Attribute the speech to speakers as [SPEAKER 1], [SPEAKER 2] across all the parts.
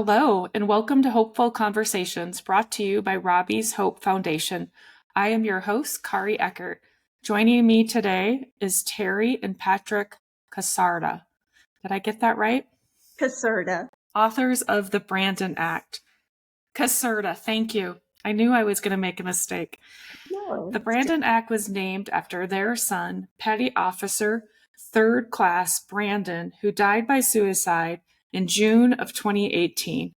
[SPEAKER 1] Hello, and welcome to Hopeful Conversations, brought to you by Robbie's Hope Foundation. I am your host, Kari Eckert. Joining me today is Terry and Patrick Casarda. Did I get that right?
[SPEAKER 2] Caserta.
[SPEAKER 1] Authors of the Brandon Act. Casarda, thank you. I knew I was going to make a mistake.
[SPEAKER 2] No.
[SPEAKER 1] The Brandon Act was named after their son, Petty Officer 3rd Class Brandon, who died by suicide in June of 2018.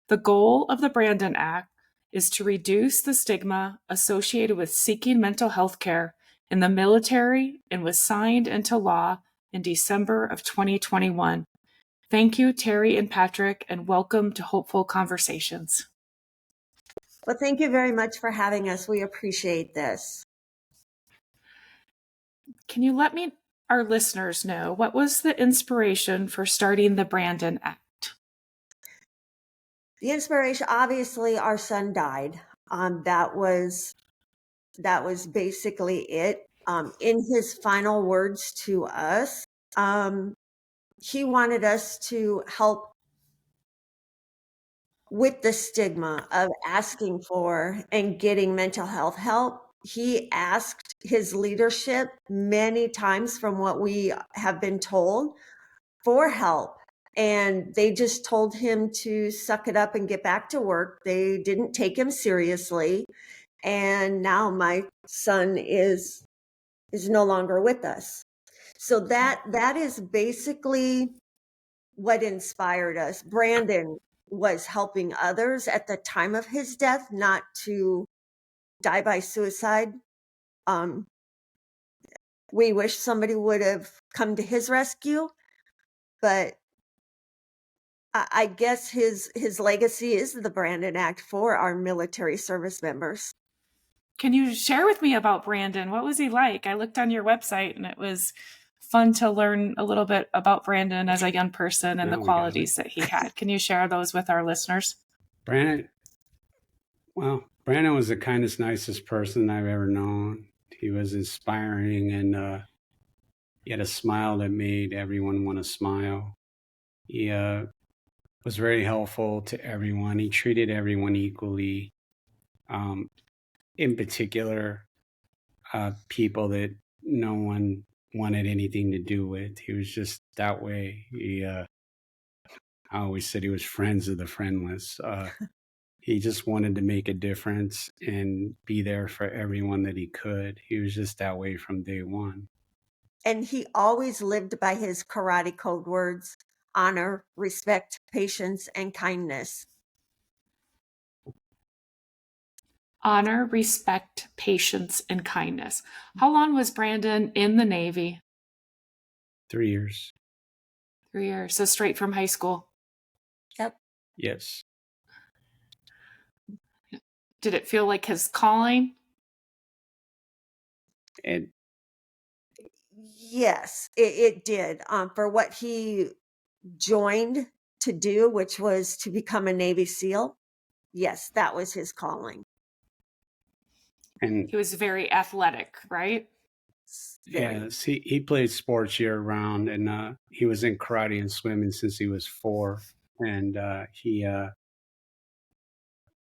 [SPEAKER 1] The goal of the Brandon Act is to reduce the stigma associated with seeking mental health care in the military and was signed into law in December of 2021. Thank you, Terry and Patrick, and welcome to Hopeful Conversations.
[SPEAKER 2] Well, thank you very much for having us. We appreciate this.
[SPEAKER 1] Can you let our listeners know what was the inspiration for starting the Brandon Act?
[SPEAKER 2] The inspiration, obviously, our son died. That was basically it. In his final words to us, he wanted us to help with the stigma of asking for and getting mental health help. He asked his leadership many times, from what we have been told, for help. And they just told him to suck it up and get back to work. They didn't take him seriously. And now my son is no longer with us. So that is basically what inspired us. Brandon was helping others at the time of his death, not to die by suicide. We wish somebody would have come to his rescue, but I guess his legacy is the Brandon Act for our military service members.
[SPEAKER 1] Can you share with me about Brandon? What was he like? I looked on your website and it was fun to learn a little bit about Brandon as a young person and the qualities that he had. Can you share those with our listeners?
[SPEAKER 3] Brandon was the kindest, nicest person I've ever known. He was inspiring, and he had a smile that made everyone want to smile. He was very helpful to everyone. He treated everyone equally. In particular, people that no one wanted anything to do with. He was just that way. I always said he was friends of the friendless. He just wanted to make a difference and be there for everyone that he could. He was just that way from day one.
[SPEAKER 2] And he always lived by his karate code words: honor, respect, patience, and kindness.
[SPEAKER 1] Honor, respect, patience, and kindness. How long was Brandon in the Navy?
[SPEAKER 3] 3 years.
[SPEAKER 1] 3 years. So straight from high school.
[SPEAKER 2] Yep.
[SPEAKER 3] Yes.
[SPEAKER 1] Did it feel like his calling?
[SPEAKER 2] Yes, it did. For what he joined to do, which was to become a Navy SEAL. Yes, that was his calling.
[SPEAKER 3] And
[SPEAKER 1] he was very athletic, right?
[SPEAKER 3] Yes, he played sports year round, and he was in karate and swimming since he was 4. And he,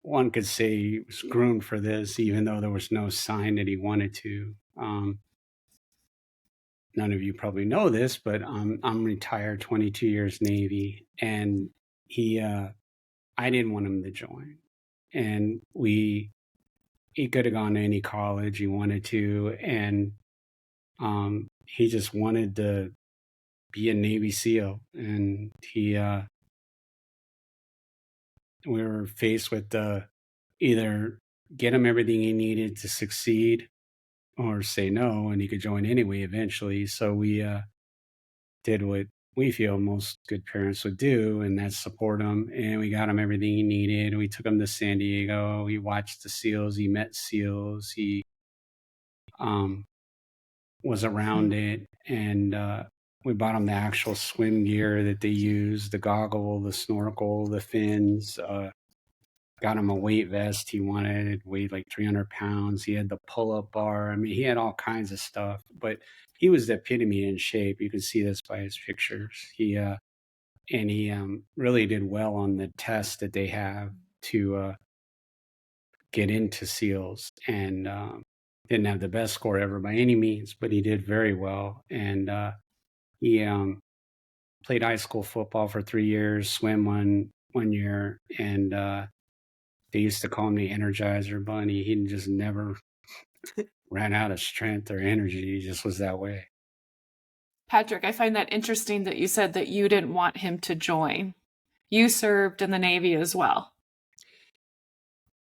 [SPEAKER 3] one could say, he was groomed for this, even though there was no sign that he wanted to. None of you probably know this, but I'm retired, 22 years Navy, and I didn't want him to join. And he could have gone to any college he wanted to, and he just wanted to be a Navy SEAL. And we were faced with either get him everything he needed to succeed or say no, and he could join anyway eventually. So we did what we feel most good parents would do, and that's support him. And we got him everything he needed. We took him to San Diego. He watched the SEALs. He met SEALs. He was around it. And we bought him the actual swim gear that they use, the goggle, the snorkel, the fins. Got him a weight vest he wanted. It weighed like 300 pounds. He had the pull-up bar. I mean, he had all kinds of stuff, but he was the epitome in shape. You can see this by his pictures. He and he really did well on the test that they have to get into SEALs, and didn't have the best score ever by any means, but he did very well. And he played high school football for 3 years, swim one year, and they used to call him the Energizer Bunny. He just never ran out of strength or energy. He just was that way.
[SPEAKER 1] Patrick, I find that interesting that you said that you didn't want him to join. You served in the Navy as well.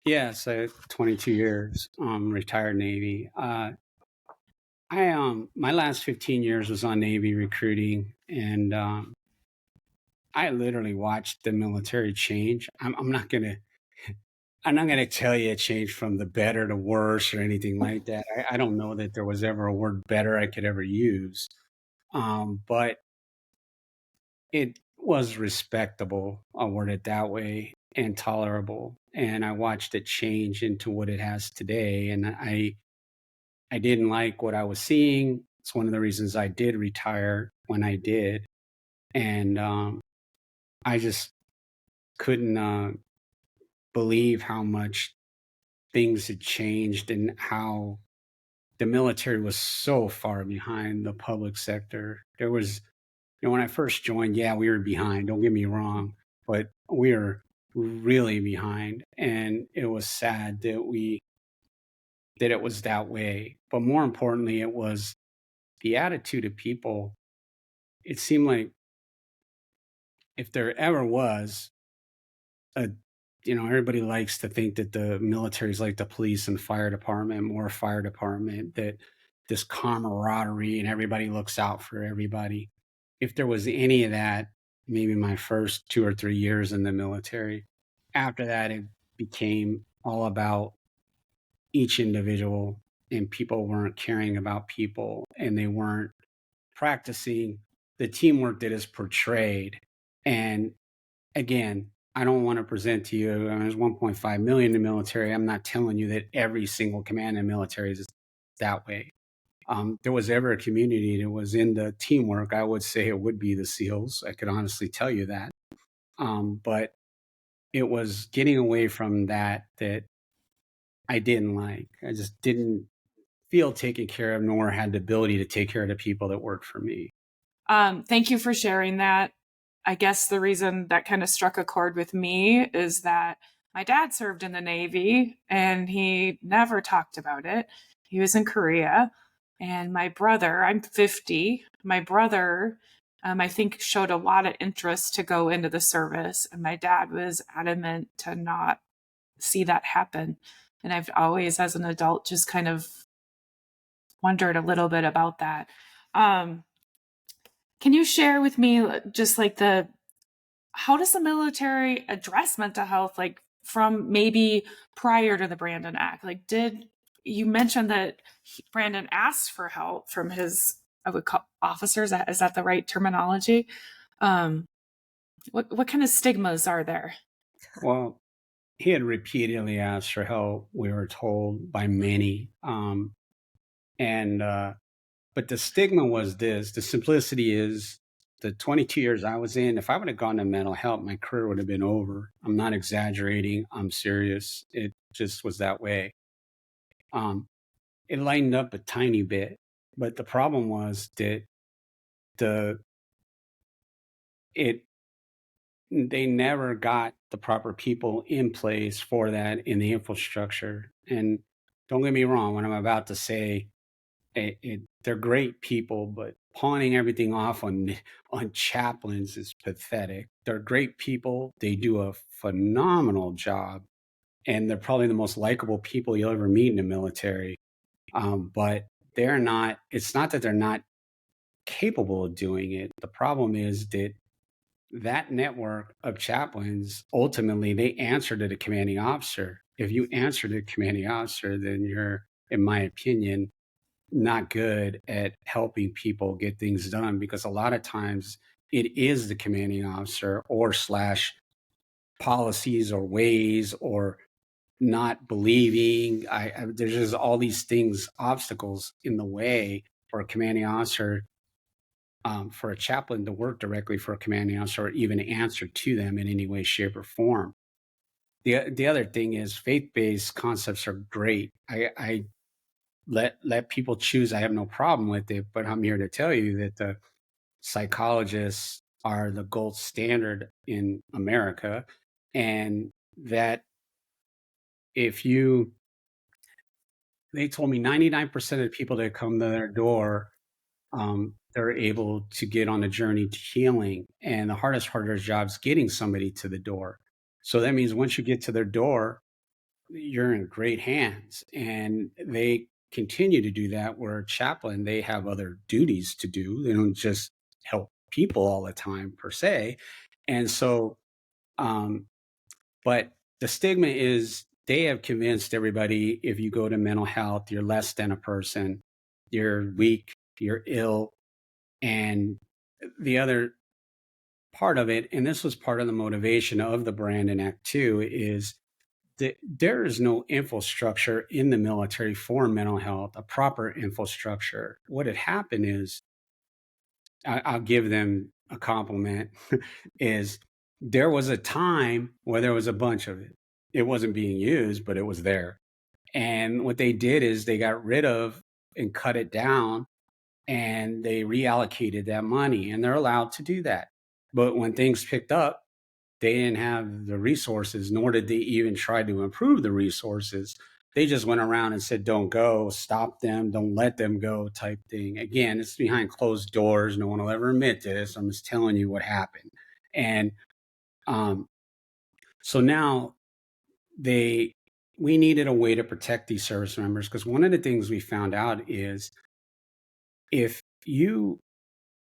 [SPEAKER 3] Yeah, so 22 years, retired Navy. I my last 15 years was on Navy recruiting, and I literally watched the military change. I'm not gonna tell you it changed from the better to worse or anything like that. I don't know that there was ever a word better I could ever use, but it was respectable. I'll word it that way, and tolerable. And I watched it change into what it has today, and I didn't like what I was seeing. It's one of the reasons I did retire when I did, and I just couldn't believe how much things had changed and how the military was so far behind the public sector. There was, when I first joined, yeah, we were behind. Don't get me wrong, but we were really behind, and it was sad that it was that way. But more importantly, it was the attitude of people. It seemed like if there ever was a, everybody likes to think that the military is like the police and fire department, more fire department, that this camaraderie and everybody looks out for everybody. If there was any of that, maybe my first 2 or 3 years in the military. After that, it became all about each individual, and people weren't caring about people, and they weren't practicing the teamwork that is portrayed. And again, I don't want to present to you, there's 1.5 million in the military. I'm not telling you that every single command in the military is that way. There was ever a community that was in the teamwork, I would say it would be the SEALs. I could honestly tell you that. But it was getting away from that I didn't like. I just didn't feel taken care of, nor had the ability to take care of the people that worked for me.
[SPEAKER 1] Thank you for sharing that. I guess the reason that kind of struck a chord with me is that my dad served in the Navy and he never talked about it. He was in Korea. And my brother, I'm 50, my brother, I think showed a lot of interest to go into the service. And my dad was adamant to not see that happen. And I've always, as an adult, just kind of wondered a little bit about that. Can you share with me just like how does the military address mental health, like from maybe prior to the Brandon Act? Like, did you mention that Brandon asked for help from his, I would call officers? Is that the right terminology? What kind of stigmas are there?
[SPEAKER 3] Well, he had repeatedly asked for help, we were told by many. But the stigma was this, the simplicity is the 22 years I was in, if I would have gone to mental health, my career would have been over. I'm not exaggerating. I'm serious. It just was that way. It lightened up a tiny bit, but the problem was that they never got the proper people in place for that in the infrastructure. And don't get me wrong, when I'm about to say they're great people, but pawning everything off on chaplains is pathetic. They're great people. They do a phenomenal job, and they're probably the most likable people you'll ever meet in the military. But they're not. It's not that they're not capable of doing it. The problem is that network of chaplains, ultimately, they answer to the commanding officer. If you answer to the commanding officer, then you're, in my opinion, not good at helping people get things done, because a lot of times it is the commanding officer or / policies or ways or not believing. There's just all these things, obstacles in the way for a commanding officer for a chaplain to work directly for a commanding officer or even answer to them in any way, shape, or form. The other thing is faith-based concepts are great. I let people choose. I have no problem with it, but I'm here to tell you that the psychologists are the gold standard in America, and that if you, they told me 99% of the people that come to their door, they're able to get on a journey to healing. And the hardest part of their job is getting somebody to the door. So that means once you get to their door, you're in great hands. And they continue to do that. Where a chaplain, they have other duties to do. They don't just help people all the time per se. And so, but the stigma is they have convinced everybody if you go to mental health, you're less than a person, you're weak, you're ill. And the other part of it, and this was part of the motivation of the Brandon Act too, is that there is no infrastructure in the military for mental health, a proper infrastructure. What had happened is, I'll give them a compliment, is there was a time where there was a bunch of it. It wasn't being used, but it was there. And what they did is they got rid of and cut it down, and they reallocated that money, and they're allowed to do that. But when things picked up, they didn't have the resources, nor did they even try to improve the resources. They just went around and said, don't go, stop them, don't let them go type thing. Again, it's behind closed doors. No one will ever admit this. I'm just telling you what happened. And so now we needed a way to protect these service members, because one of the things we found out is if you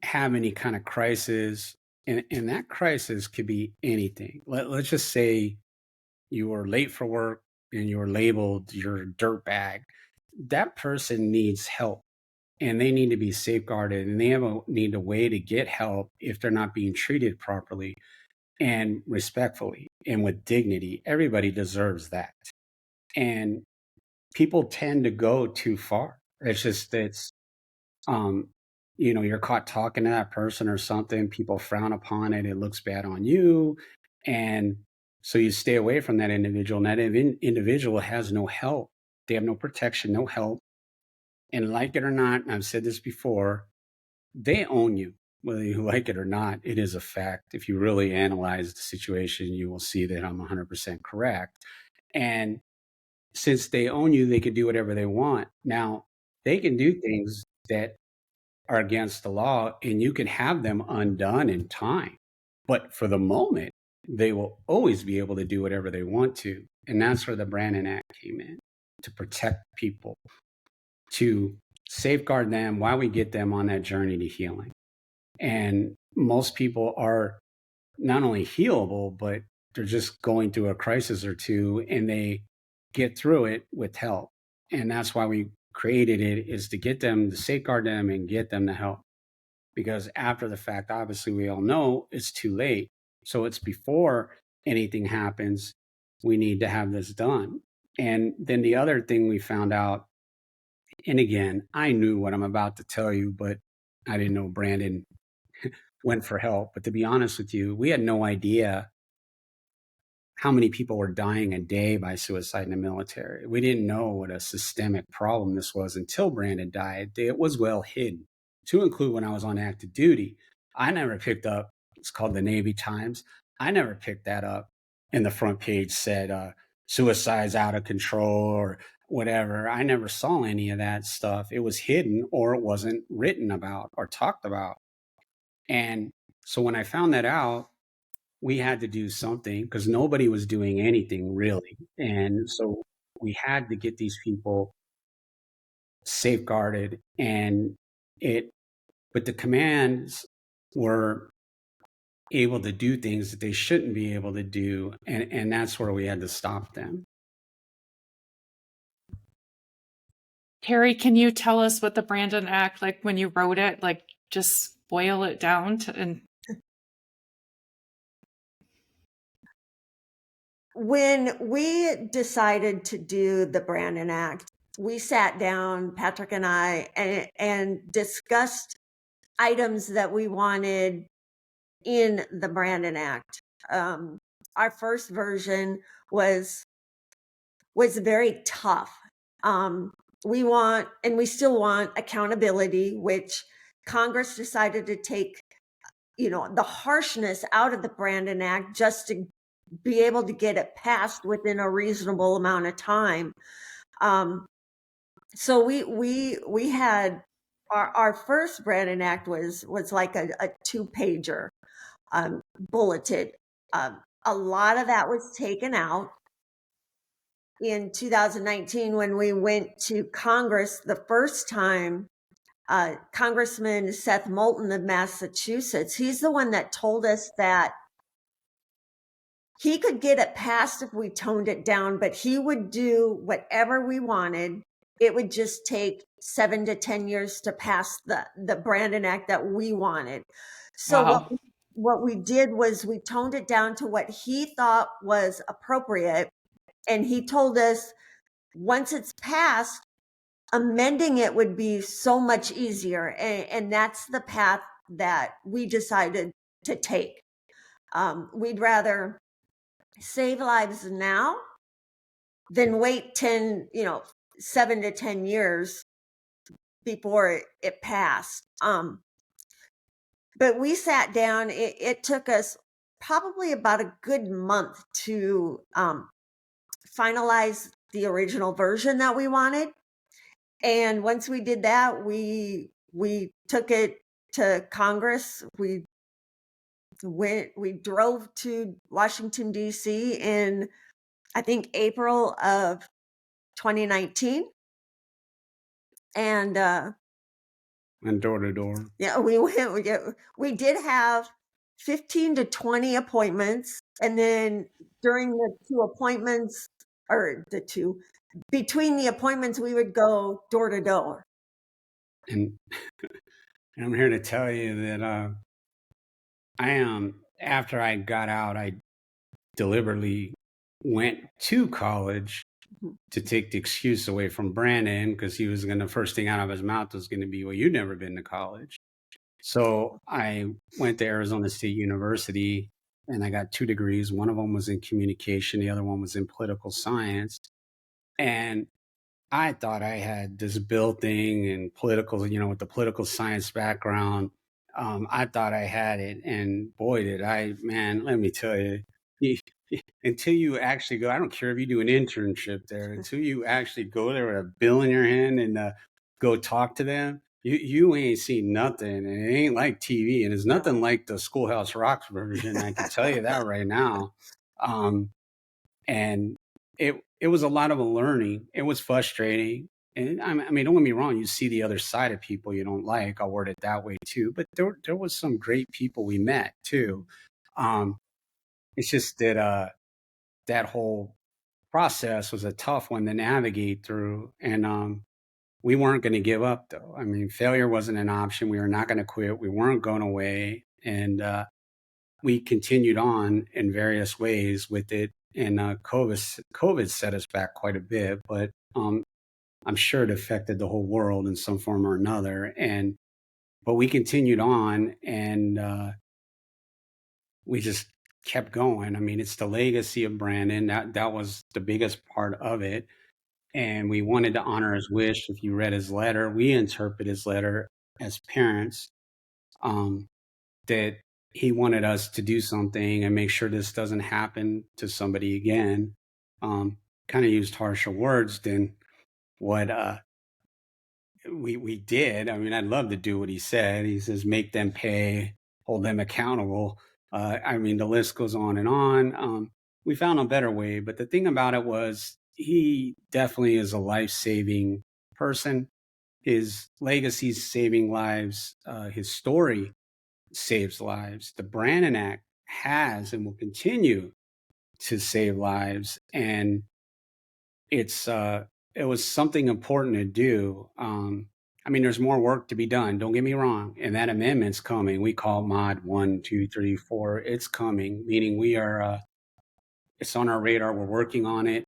[SPEAKER 3] have any kind of crisis, and that crisis could be anything. Let's just say you were late for work and you were labeled you're a dirtbag. That person needs help, and they need to be safeguarded, and they need a way to get help if they're not being treated properly and respectfully and with dignity. Everybody deserves that. And people tend to go too far. You're caught talking to that person or something, people frown upon it, it looks bad on you. And so you stay away from that individual, and that individual has no help. They have no protection, no help. And like it or not, and I've said this before, they own you, whether you like it or not. It is a fact. If you really analyze the situation, you will see that I'm 100% correct. And since they own you, they can do whatever they want. Now, they can do things that are against the law, and you can have them undone in time. But for the moment, they will always be able to do whatever they want to. And that's where the Brandon Act came in, to protect people, to safeguard them while we get them on that journey to healing. And most people are not only healable, but they're just going through a crisis or two, and they get through it with help. And that's why we created it, is to get them, to safeguard them and get them the help. Because after the fact, obviously we all know it's too late. So it's before anything happens, we need to have this done. And then the other thing we found out, and again, I knew what I'm about to tell you, but I didn't know Brandon went for help. But to be honest with you, we had no idea how many people were dying a day by suicide in the military. We didn't know what a systemic problem this was until Brandon died. It was well hidden, to include when I was on active duty. I never picked up, it's called the Navy Times. I never picked that up, and the front page said suicide's out of control or whatever. I never saw any of that stuff. It was hidden, or it wasn't written about or talked about. And so when I found that out, we had to do something, because nobody was doing anything really. And so we had to get these people safeguarded, but the commands were able to do things that they shouldn't be able to do. And that's where we had to stop them.
[SPEAKER 1] Terry, can you tell us what the Brandon Act, like when you wrote it, like just boil it down and
[SPEAKER 2] When we decided to do the Brandon Act, we sat down, Patrick and I, and discussed items that we wanted in the Brandon Act. Our first version was very tough. We want, and we still want, accountability, which Congress decided to take, the harshness out of the Brandon Act just to be able to get it passed within a reasonable amount of time. So we had our first Brandon Act was like a 2-pager, bulleted. A lot of that was taken out in 2019 when we went to Congress the first time. Congressman Sept of Massachusetts, he's the one that told us that he could get it passed if we toned it down, but he would do whatever we wanted. It would just take 7 to 10 years to pass the Brandon Act that we wanted. So
[SPEAKER 1] Wow.
[SPEAKER 2] what we did was we toned it down to what he thought was appropriate. And he told us once it's passed, amending it would be so much easier. And that's the path that we decided to take. We'd rather save lives now than wait 7 to 10 years before it passed. But we sat down. It took us probably about a good month to finalize the original version that we wanted. And once we did that, we took it to Congress. We drove to Washington, D.C. in, I think, April of 2019. And
[SPEAKER 3] door to door.
[SPEAKER 2] yeah, we did have 15 to 20 appointments. And then during the 2 appointments, or between the appointments, we would go door to door.
[SPEAKER 3] And I'm here to tell you that after I got out, I deliberately went to college to take the excuse away from Brandon, because he was going to, first thing out of his mouth was going to be, well, you've never been to college. So I went to Arizona State University and I got 2 degrees. One of them was in communication. The other one was in political science. And I thought I had this built-in and political, with the political science background. I thought I had it. And boy, did I, man, let me tell you, until you actually go, I don't care if you do an internship there, until you actually go there with a bill in your hand and go talk to them, you ain't seen nothing. And it ain't like TV. And it's nothing like the Schoolhouse Rock version. I can tell you that right now. And it was a lot of a learning. It was frustrating. And I mean, don't get me wrong. You see the other side of people you don't like. I'll word it that way too. But there was some great people we met too. It's just that that whole process was a tough one to navigate through. And we weren't going to give up, though. I mean, failure wasn't an option. We were not going to quit. We weren't going away. And we continued on in various ways with it. And COVID set us back quite a bit, but I'm sure it affected the whole world in some form or another. But we continued on, and we just kept going. I mean, it's the legacy of Brandon. That was the biggest part of it. And we wanted to honor his wish. If you read his letter, we interpret his letter as parents, that he wanted us to do something and make sure this doesn't happen to somebody again. Kind of used harsher words than what we did. I mean, I'd love to do what he said. He says, make them pay, hold them accountable. I mean, the list goes on and on. We found a better way, but the thing about it was he definitely is a life-saving person. His legacy's saving lives. His story saves lives. The Brandon Act has and will continue to save lives. And it was something important to do. I mean, there's more work to be done. Don't get me wrong. And that amendment's coming. We call mod 1, 2, 3, 4. It's coming, meaning we are, it's on our radar. We're working on it.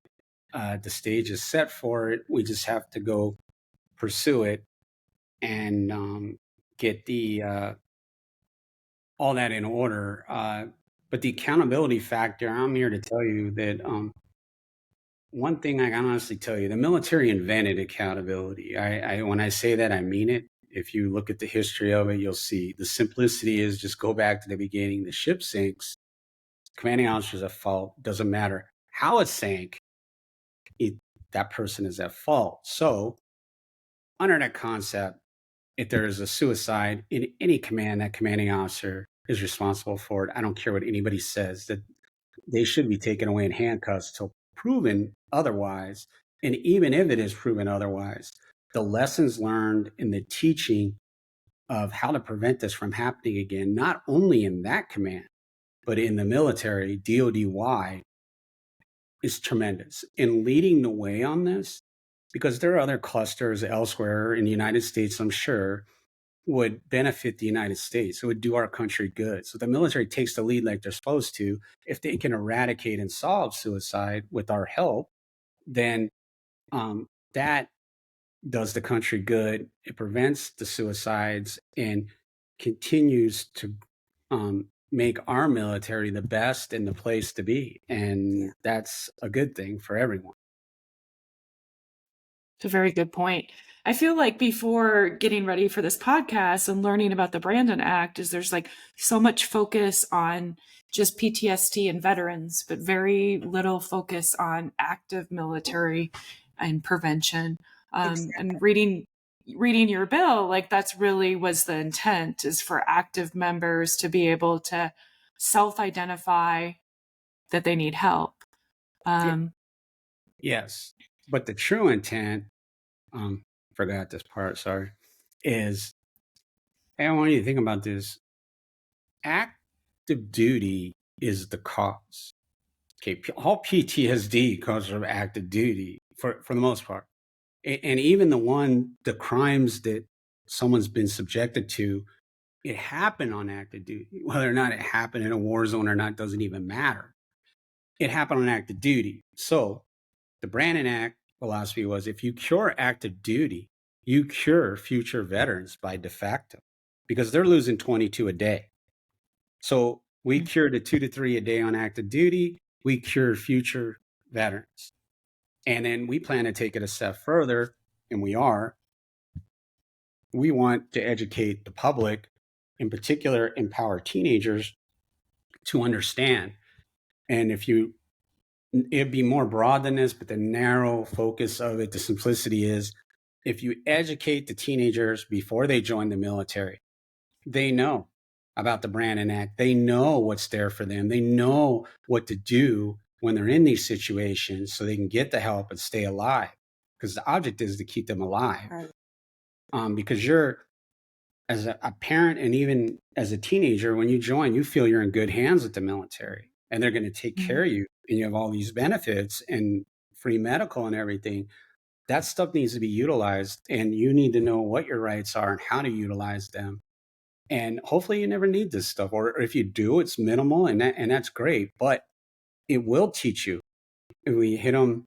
[SPEAKER 3] The stage is set for it. We just have to go pursue it. And get the all that in order. But the accountability factor, I'm here to tell you that one thing I can honestly tell you, the military invented accountability. When I say that, I mean it. If you look at the history of it, you'll see the simplicity is just go back to the beginning. The ship sinks, commanding officer's at fault. Doesn't matter how it sank, that person is at fault. So, under that concept, if there is a suicide in any command, that commanding officer is responsible for it. I don't care what anybody says, that they should be taken away in handcuffs till proven otherwise. And even if it is proven otherwise, the lessons learned in the teaching of how to prevent this from happening again, not only in that command, but in the military, DOD-wide, is tremendous. In leading the way on this, because there are other clusters elsewhere in the United States, I'm sure, would benefit the United States. It would do our country good. So the military takes the lead like they're supposed to. If they can eradicate and solve suicide with our help, then that does the country good. It prevents the suicides and continues to make our military the best and the place to be. And that's a good thing for everyone.
[SPEAKER 1] It's a very good point. I feel like before getting ready for this podcast and learning about the Brandon Act is there's like so much focus on just PTSD and veterans, but very little focus on active military and prevention.
[SPEAKER 2] Exactly.
[SPEAKER 1] And reading your bill, like that's really was the intent, is for active members to be able to self-identify that they need help.
[SPEAKER 3] Yes, but the true intent, forgot this part, sorry, is, hey, I want you to think about this. Active duty is the cause. Okay, all PTSD comes from active duty for the most part. And even the crimes that someone's been subjected to, it happened on active duty. Whether or not it happened in a war zone or not doesn't even matter. It happened on active duty. So the Brandon Act philosophy was, if you cure active duty, you cure future veterans by de facto, because they're losing 22 a day. So we cured the 2 to 3 a day on active duty. We cure future veterans. And then we plan to take it a step further, and we are. We want to educate the public, in particular, empower teenagers to understand. And it'd be more broad than this, but the narrow focus of it, the simplicity is, if you educate the teenagers before they join the military, they know about the Brandon Act. They know what's there for them. They know what to do when they're in these situations so they can get the help and stay alive. Because the object is to keep them alive. Right. Because you're, as a parent and even as a teenager, when you join, you feel you're in good hands with the military and they're going to take care of you and you have all these benefits and free medical and everything. That stuff needs to be utilized, and you need to know what your rights are and how to utilize them. And hopefully you never need this stuff, or if you do, it's minimal, and that's great. But it will teach you. If we hit them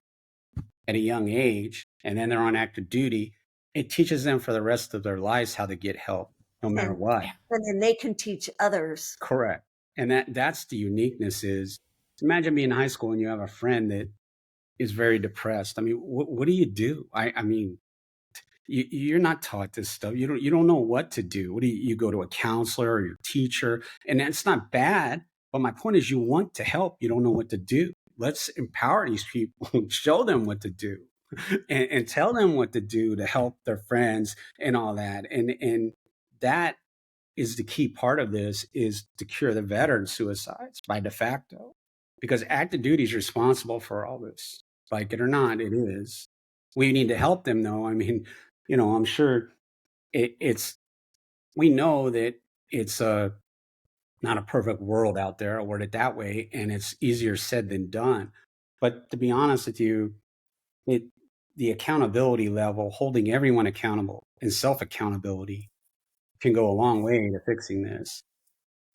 [SPEAKER 3] at a young age and then they're on active duty, it teaches them for the rest of their lives how to get help, no matter what.
[SPEAKER 2] And then they can teach others.
[SPEAKER 3] Correct. And that's the uniqueness is, imagine being in high school and you have a friend that is very depressed. I mean, what do you do? I mean, you're not taught this stuff. You don't know what to do. What do you go to a counselor or your teacher? And that's not bad. But my point is, you want to help. You don't know what to do. Let's empower these people, show them what to do, and tell them what to do to help their friends and all that. And that is the key part of this, is to cure the veteran suicides by de facto, because active duty is responsible for all this. Like it or not, it is. We need to help them, though. I mean, I'm sure we know that it's not a perfect world out there, I'll word it that way, and it's easier said than done. But to be honest with you, the accountability level, holding everyone accountable and self-accountability can go a long way to fixing this.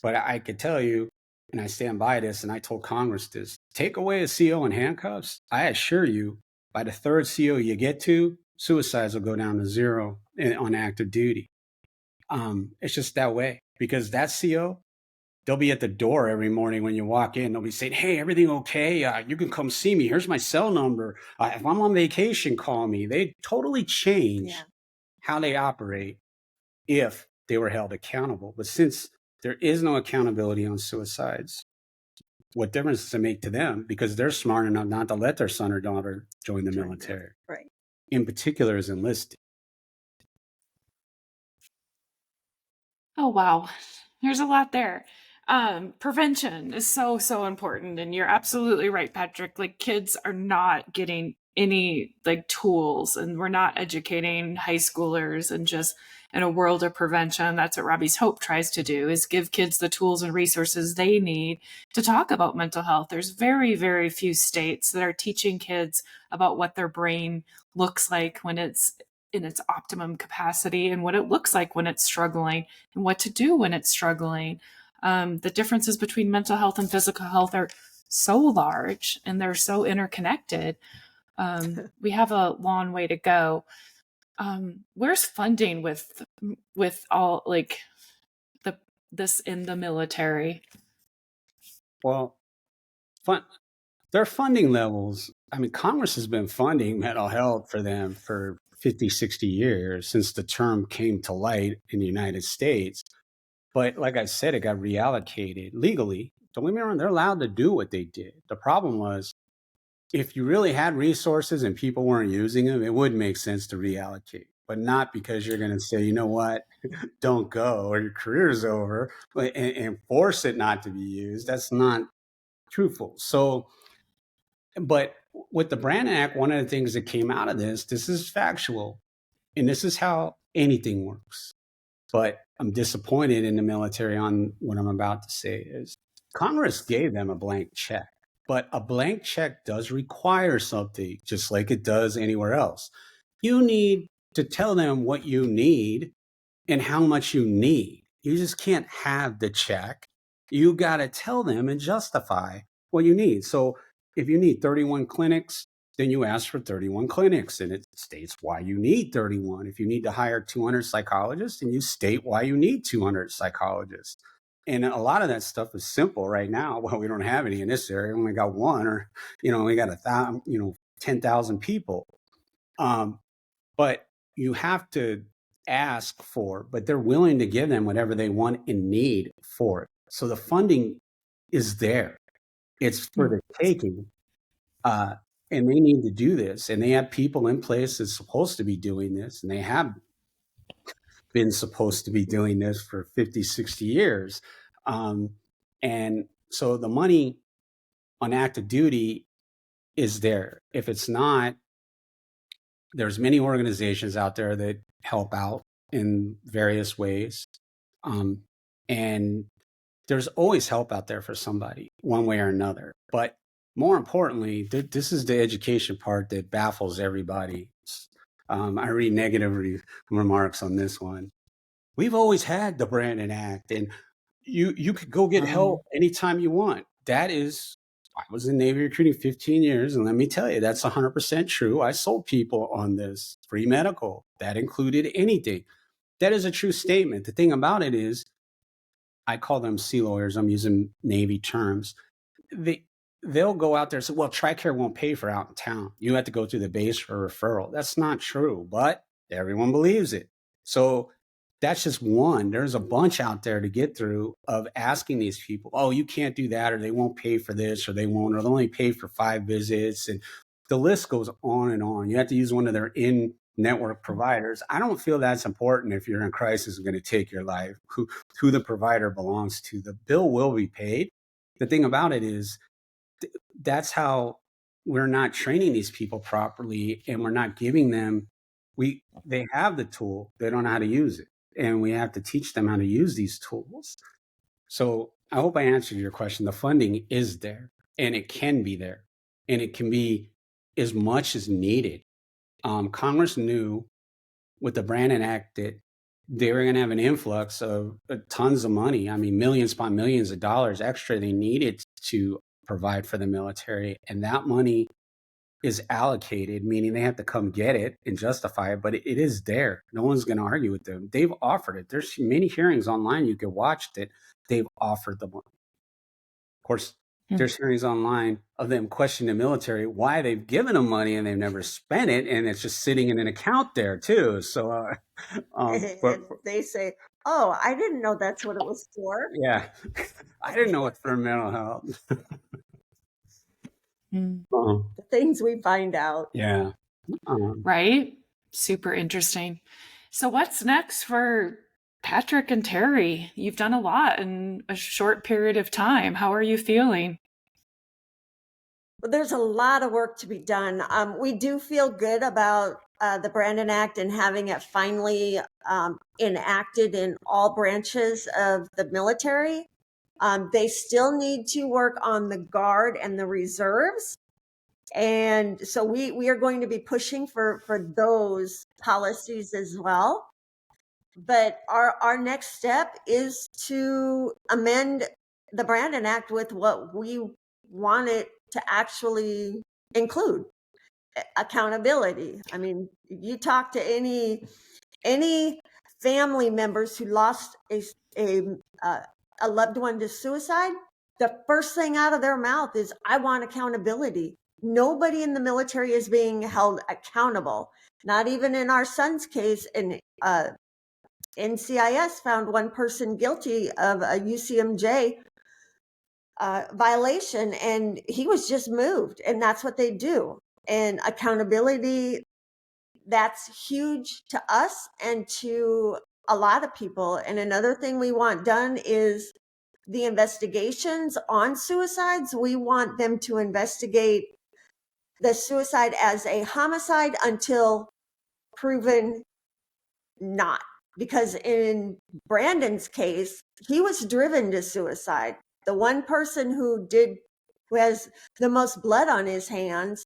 [SPEAKER 3] But I could tell you, and I stand by this, and I told Congress this, take away a CO in handcuffs, I assure you, by the third CO you get to, suicides will go down to zero on active duty. It's just that way, because that CO, they'll be at the door every morning when you walk in. They'll be saying, "Hey, everything okay? You can come see me. Here's my cell number. If I'm on vacation, call me." They totally change how they operate if they were held accountable. But since there is no accountability on suicides, what difference does it make to them? Because they're smart enough not to let their son or daughter join the military.
[SPEAKER 2] Right.
[SPEAKER 3] In particular, is enlisted.
[SPEAKER 1] Oh, wow. There's a lot there. Prevention is so important. And you're absolutely right, Patrick. Like, kids are not getting any like tools, and we're not educating high schoolers and just in a world of prevention. That's what Robbie's Hope tries to do, is give kids the tools and resources they need to talk about mental health. There's very few states that are teaching kids about what their brain looks like when it's in its optimum capacity, and what it looks like when it's struggling, and what to do when it's struggling. The differences between mental health and physical health are so large, and they're so interconnected. We have a long way to go. Where's funding with all like this in the military?
[SPEAKER 3] Well, their funding levels, I mean, Congress has been funding mental health for them for 50, 60 years since the term came to light in the United States. But like I said, it got reallocated legally. Don't get me wrong, they're allowed to do what they did. The problem was, if you really had resources and people weren't using them, it would make sense to reallocate, but not because you're going to say, you know what, don't go or your career's over, and force it not to be used. That's not truthful. So, but with the Brandon Act, one of the things that came out of this is factual, and this is how anything works. But I'm disappointed in the military on what I'm about to say is Congress gave them a blank check, but a blank check does require something, just like it does anywhere else. You need to tell them what you need and how much you need. You just can't have the check. You got to tell them and justify what you need. So if you need 31 clinics, then you ask for 31 clinics, and it states why you need 31. If you need to hire 200 psychologists, then you state why you need 200 psychologists. And a lot of that stuff is simple right now. Well, we don't have any in this area. We only got one, or, we got 10,000 people. But you have to ask for, but they're willing to give them whatever they want and need for it. So the funding is there. It's for the taking. And they need to do this. And they have people in place that's supposed to be doing this. And they have been supposed to be doing this for 50, 60 years. And so the money on active duty is there. If it's not, there's many organizations out there that help out in various ways. And there's always help out there for somebody, one way or another. But more importantly, this is the education part that baffles everybody. I read negative remarks on this one. We've always had the Brandon Act, and you could go get help anytime you want. That is, I was in Navy recruiting 15 years, and let me tell you, that's 100% true. I sold people on this free medical. That included anything. That is a true statement. The thing about it is, I call them sea lawyers. I'm using Navy terms. They'll go out there and say, well, TRICARE won't pay for out in town. You have to go through the base for referral. That's not true, but everyone believes it. So that's just one. There's a bunch out there to get through of asking these people, oh, you can't do that, or they won't pay for this, or they won't, or they'll only pay for 5 visits. And the list goes on and on. You have to use one of their in-network providers. I don't feel that's important if you're in crisis and going to take your life, who the provider belongs to. The bill will be paid. The thing about it is, that's how we're not training these people properly, and we're not giving them, they have the tool, they don't know how to use it, and we have to teach them how to use these tools. So I hope I answered your question. The funding is there, and it can be there, and it can be as much as needed. Congress knew with the Brandon Act that they were going to have an influx of tons of money. I mean, millions upon millions of dollars extra they needed to provide for the military. And that money is allocated, meaning they have to come get it and justify it, but it is there. No one's going to argue with them. They've offered it. There's many hearings online you can watch that they've offered the money. Of course, there's hearings online of them questioning the military why they've given them money and they've never spent it, and it's just sitting in an account there too. So,
[SPEAKER 2] And they say, "Oh, I didn't know that's what it was for."
[SPEAKER 3] yeah, I didn't know it's for mental health.
[SPEAKER 2] The things we find out.
[SPEAKER 3] Yeah.
[SPEAKER 1] Right? Super interesting. So what's next for Patrick and Terry? You've done a lot in a short period of time. How are you feeling?
[SPEAKER 2] Well, there's a lot of work to be done. We do feel good about the Brandon Act and having it finally enacted in all branches of the military. They still need to work on the Guard and the reserves. And so we are going to be pushing for those policies as well. But our next step is to amend the Brandon Act with what we want it to actually include: accountability. I mean, you talk to any family members who lost a loved one to suicide, the first thing out of their mouth is, "I want accountability." Nobody in the military is being held accountable. Not even in our son's case. And NCIS found one person guilty of a UCMJ violation, and he was just moved. And that's what they do. And accountability, that's huge to us and to a lot of people. And another thing we want done is the investigations on suicides. We want them to investigate the suicide as a homicide until proven not. Because in Brandon's case, he was driven to suicide. The one person who has the most blood on his hands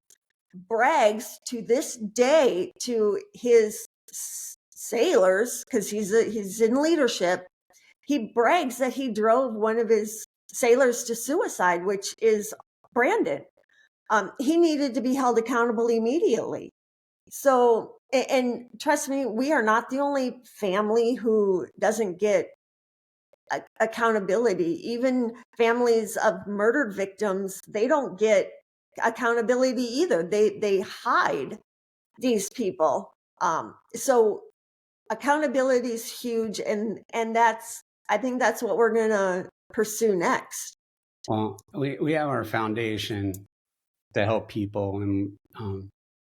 [SPEAKER 2] brags to this day to his sailors, because he's in leadership. He brags that he drove one of his sailors to suicide, which is Brandon. He needed to be held accountable immediately. So, and trust me, we are not the only family who doesn't get accountability. Even families of murdered victims, they don't get accountability either. They hide these people. So accountability is huge, and I think that's what we're gonna pursue next.
[SPEAKER 3] Well, we have our foundation to help people, and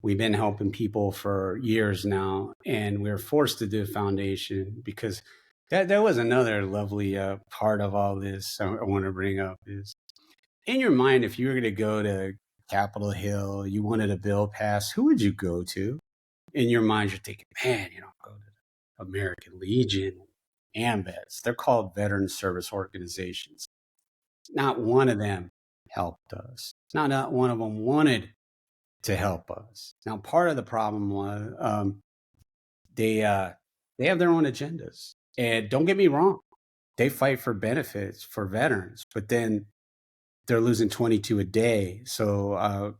[SPEAKER 3] we've been helping people for years now, and we were forced to do a foundation because that was another lovely part of all this I want to bring up is, in your mind, if you were going to go to Capitol Hill, you wanted a bill passed, who would you go to? In your mind, you're thinking, man, go to the American Legion, AMVETS. They're called Veteran Service Organizations. Not one of them helped us. Not one of them wanted to help us. Now, part of the problem was they have their own agendas. And don't get me wrong, they fight for benefits for veterans, but then they're losing 22 a day. So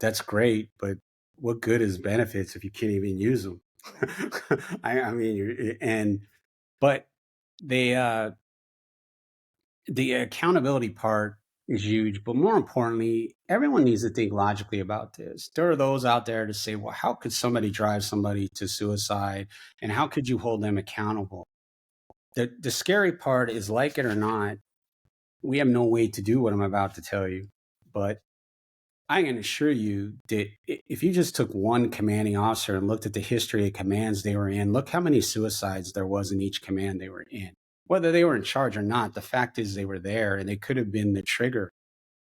[SPEAKER 3] that's great, but what good is benefits if you can't even use them? I mean, but the accountability part is huge, but more importantly, everyone needs to think logically about this. There are those out there to say, well, how could somebody drive somebody to suicide, and how could you hold them accountable? The scary part is, like it or not, we have no way to do what I'm about to tell you, but I can assure you that if you just took one commanding officer and looked at the history of commands they were in, look how many suicides there was in each command they were in. Whether they were in charge or not, the fact is they were there, and they could have been the trigger.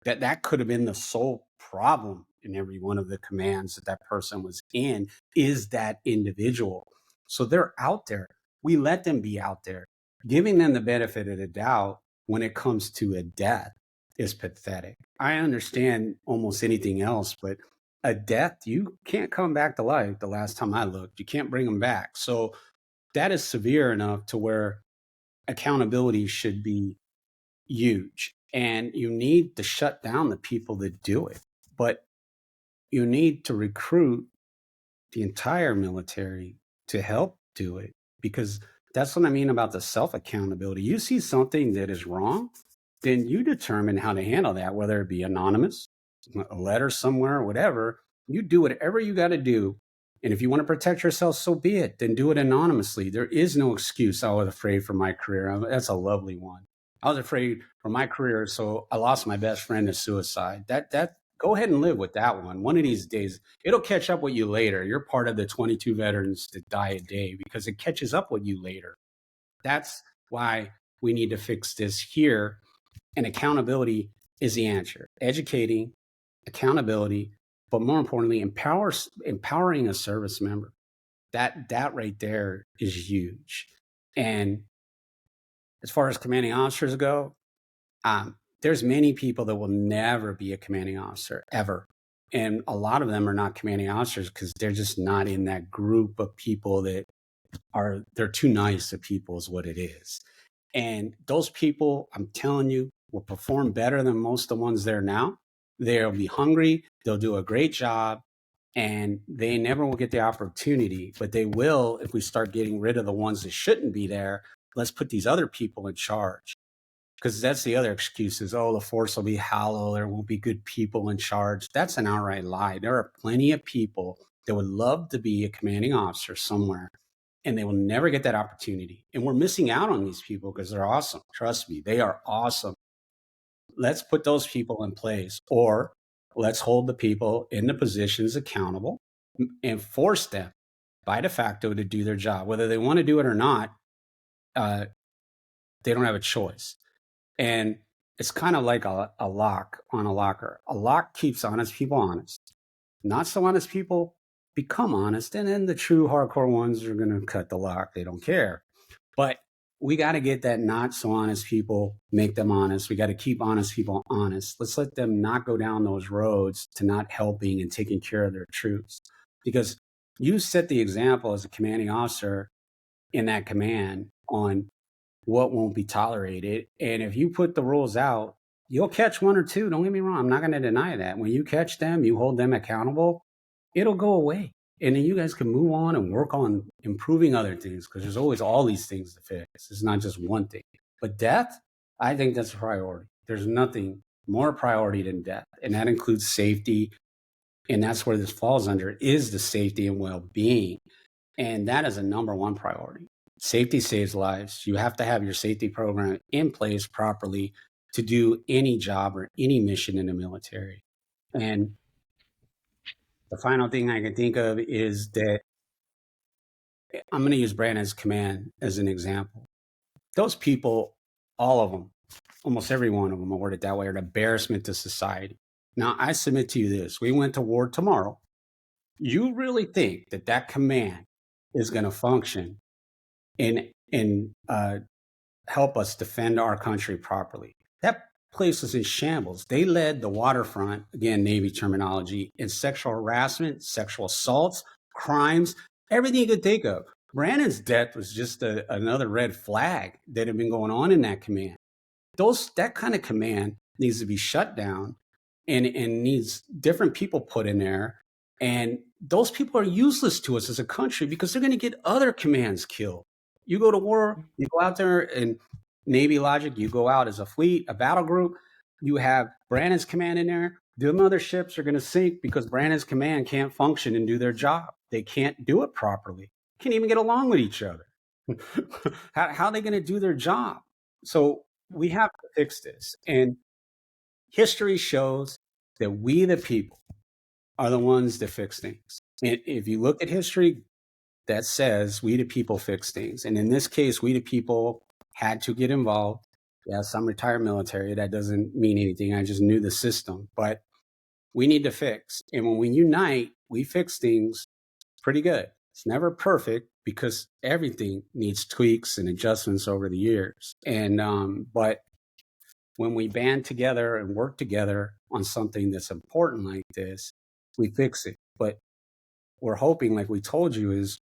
[SPEAKER 3] That could have been the sole problem in every one of the commands that person was in, is that individual. So they're out there. We let them be out there. Giving them the benefit of the doubt when it comes to a death is pathetic. I understand almost anything else, but a death, you can't come back to life. The last time I looked, you can't bring them back. So that is severe enough to where accountability should be huge, and you need to shut down the people that do it. But you need to recruit the entire military to help do it, because that's what I mean about the self accountability. You see something that is wrong, then you determine how to handle that, whether it be anonymous, a letter somewhere, whatever. You do whatever you got to do. And if you want to protect yourself, so be it. Then do it anonymously. There is no excuse. I was afraid for my career. That's a lovely one. I was afraid for my career, so I lost my best friend to suicide. That go ahead and live with that one. One of these days, it'll catch up with you later. You're part of the 22 veterans that die a day because it catches up with you later. That's why we need to fix this here. And accountability is the answer. Educating, accountability, but more importantly, empowering a service member. That right there is huge. And as far as commanding officers go, there's many people that will never be a commanding officer ever. And a lot of them are not commanding officers because they're just not in that group of people that they're too nice to people is what it is. And those people, I'm telling you, will perform better than most of the ones there now. They'll be hungry. They'll do a great job, and they never will get the opportunity, but they will if we start getting rid of the ones that shouldn't be there. Let's put these other people in charge, because that's the other excuse is, oh, the force will be hollow. There won't be good people in charge. That's an outright lie. There are plenty of people that would love to be a commanding officer somewhere, and they will never get that opportunity. And we're missing out on these people because they're awesome. Trust me, they are awesome. Let's put those people in place, or let's hold the people in the positions accountable and force them by de facto to do their job. Whether they want to do it or not, they don't have a choice. And it's kind of like a lock on a locker. A lock keeps honest people honest. Not so honest people become honest, and then the true hardcore ones are going to cut the lock. They don't care. But we got to get that not so honest people, make them honest. We got to keep honest people honest. Let's let them not go down those roads to not helping and taking care of their troops. Because you set the example as a commanding officer in that command on what won't be tolerated. And if you put the rules out, you'll catch one or two. Don't get me wrong. I'm not going to deny that. When you catch them, you hold them accountable, it'll go away. And then you guys can move on and work on improving other things, because there's always all these things to fix. It's not just one thing. But death, I think that's a priority. There's nothing more priority than death. And that includes safety. And that's where this falls under, is the safety and well-being. And that is a number one priority. Safety saves lives. You have to have your safety program in place properly to do any job or any mission in the military. And the final thing I can think of is that I'm going to use Brandon's command as an example. Those people, all of them, almost every one of them, are worded that way, are an embarrassment to society. Now, I submit to you this. We went to war tomorrow. You really think that that command is going to function and help us defend our country properly? That place was in shambles. They led the waterfront, again, Navy terminology, in sexual harassment, sexual assaults, crimes, everything you could think of. Brandon's death was just another red flag that had been going on in that command. That kind of command needs to be shut down and needs different people put in there. And those people are useless to us as a country because they're going to get other commands killed. You go to war, you go out there, and Navy logic, you go out as a fleet, a battle group, you have Brandon's command in there. Them other ships are going to sink because Brandon's command can't function and do their job. They can't do it properly. Can't even get along with each other. How are they going to do their job? So we have to fix this. And history shows that we, the people, are the ones that fix things. And if you look at history, that says we, the people, fix things. And in this case, we, the people, had to get involved. Yes, I'm retired military. That doesn't mean anything. I just knew the system. But we need to fix. And when we unite, we fix things pretty good. It's never perfect because everything needs tweaks and adjustments over the years. And but when we band together and work together on something that's important like this, we fix it. But we're hoping, like we told you, is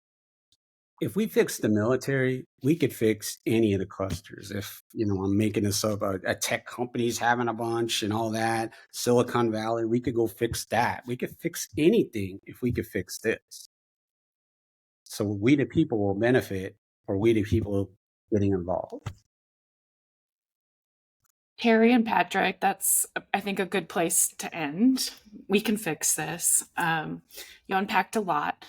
[SPEAKER 3] if we fix the military, we could fix any of the clusters. If, I'm making this up, a tech company's having a bunch and all that, Silicon Valley, we could go fix that. We could fix anything if we could fix this. So we the people will benefit, or we the people getting involved.
[SPEAKER 1] Harry and Patrick, that's, I think, a good place to end. We can fix this. You unpacked a lot.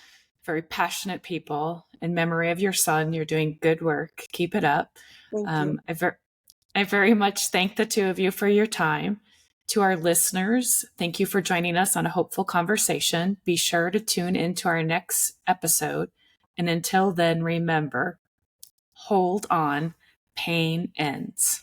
[SPEAKER 1] Very passionate people. In memory of your son, you're doing good work. Keep it up.
[SPEAKER 2] Thank you.
[SPEAKER 1] I very much thank the two of you for your time. To our listeners, thank you for joining us on a hopeful conversation. Be sure to tune into our next episode. And until then, remember, hold on, pain ends.